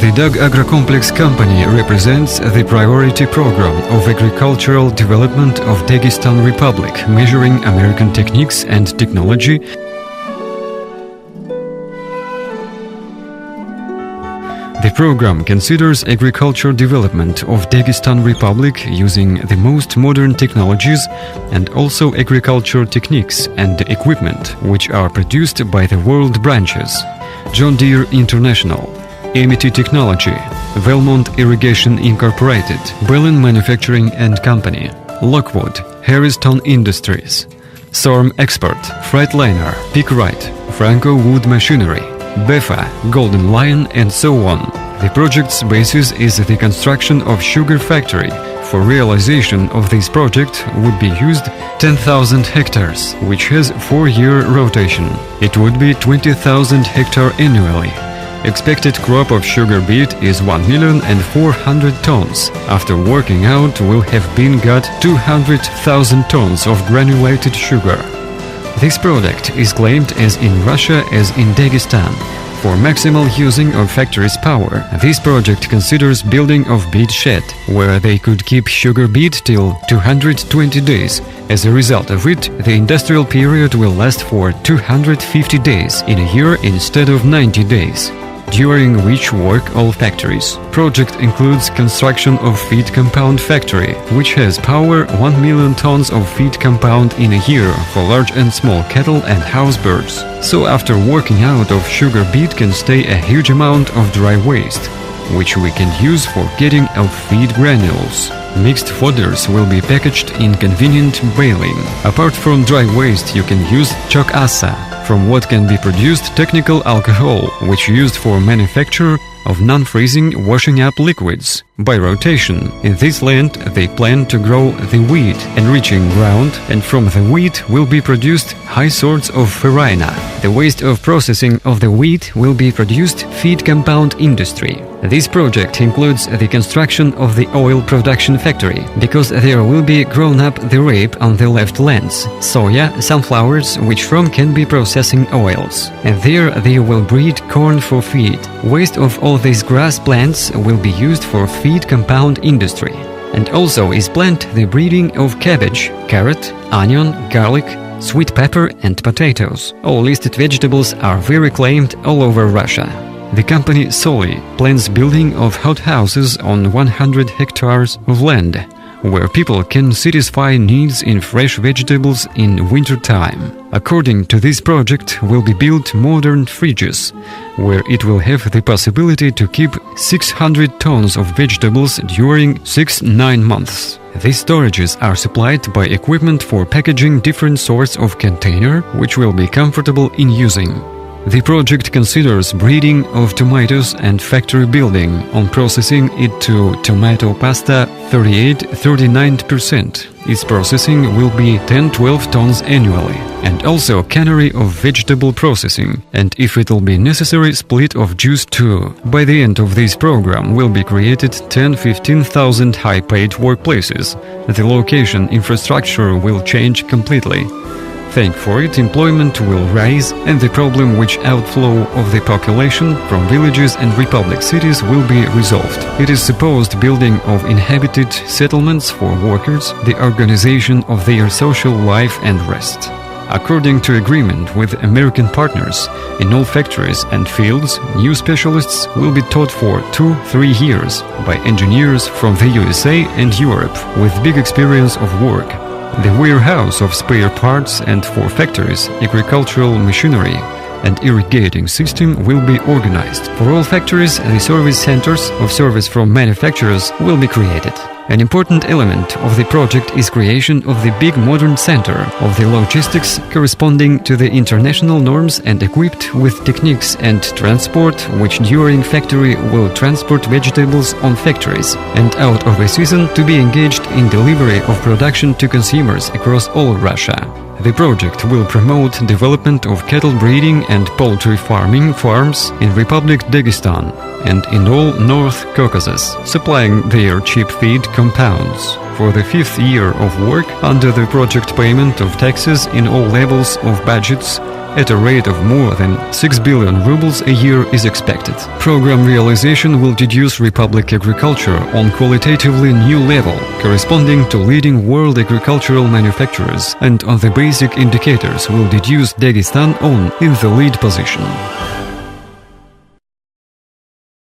The Dag Agrocomplex company represents the priority program of agricultural development of Dagestan Republic, measuring American techniques and technology. The program considers agricultural development of Dagestan Republic using the most modern technologies and also agricultural techniques and equipment which are produced by the world branches: John Deere International, Amity Technology, Valmont Irrigation Incorporated, Berlin Manufacturing and Company, Lockwood, Harriston Industries, Sorm Export, Freightliner, Pickrite, Franco Wood Machinery, Beffa, Golden Lion, and so on. The project's basis is the construction of sugar factory. For realization of this project would be used 10,000 hectares, which has 4-year rotation. It would be 20,000 hectares annually. Expected crop of sugar beet is 1,400,000 tons. After working out, will have been got 200,000 tons of granulated sugar. This product is claimed as in Russia as in Dagestan. For maximal using of factory's power, this project considers building of beet shed, where they could keep sugar beet till 220 days. As a result of it, the industrial period will last for 250 days in a year instead of 90 days, during which work all factories. Project includes construction of feed compound factory, which has power 1 million tons of feed compound in a year for large and small cattle and house birds. So after working out of sugar beet can stay a huge amount of dry waste, which we can use for getting of feed granules. Mixed fodders will be packaged in convenient baling. Apart from dry waste, you can use chok assa, from what can be produced technical alcohol, which used for manufacture of non-freezing washing up liquids. By rotation, in this land they plan to grow the wheat, enriching ground, and from the wheat will be produced high sorts of farina. The waste of processing of the wheat will be produced feed compound industry. This project includes the construction of the oil production factory, because there will be grown up the rape on the left lands, soya, sunflowers, which from can be processing oils. And there they will breed corn for feed. Waste of all these grass plants will be used for feed compound industry. And also is planned the breeding of cabbage, carrot, onion, garlic, sweet pepper and potatoes. All listed vegetables are very claimed all over Russia. The company Soli plans building of hothouses on 100 hectares of land, where people can satisfy needs in fresh vegetables in winter time. According to this project will be built modern fridges, where it will have the possibility to keep 600 tons of vegetables during 6-9 months. These storages are supplied by equipment for packaging different sorts of container, which will be comfortable in using. The project considers breeding of tomatoes and factory building on processing it to tomato pasta 38-39%. Its processing will be 10-12 tons annually, and also cannery of vegetable processing, and if it will be necessary, split of juice too. By the end of this program will be created 10-15,000 high-paid workplaces. The location infrastructure will change completely. Thanks for it, employment will rise, and the problem which outflow of the population from villages and republic cities will be resolved. It is supposed building of inhabited settlements for workers, the organization of their social life and rest. According to agreement with American partners, in all factories and fields, new specialists will be taught for 2-3 years by engineers from the USA and Europe with big experience of work. The warehouse of spare parts and for factories, agricultural machinery and irrigating system will be organized. For all factories, the service centers of service from manufacturers will be created. An important element of the project is creation of the big modern center of the logistics corresponding to the international norms and equipped with techniques and transport which during factory will transport vegetables on factories and out of a season to be engaged in delivery of production to consumers across all Russia. The project will promote development of cattle breeding and poultry farming farms in Republic Dagestan and in all North Caucasus, supplying their cheap feed compounds. For the 5th year of work under the project, payment of taxes in all levels of budgets at a rate of more than 6 billion rubles a year is expected. Program realization will deduce Republic agriculture on qualitatively new level, corresponding to leading world agricultural manufacturers, and on the basic indicators will deduce Dagestan on in the lead position.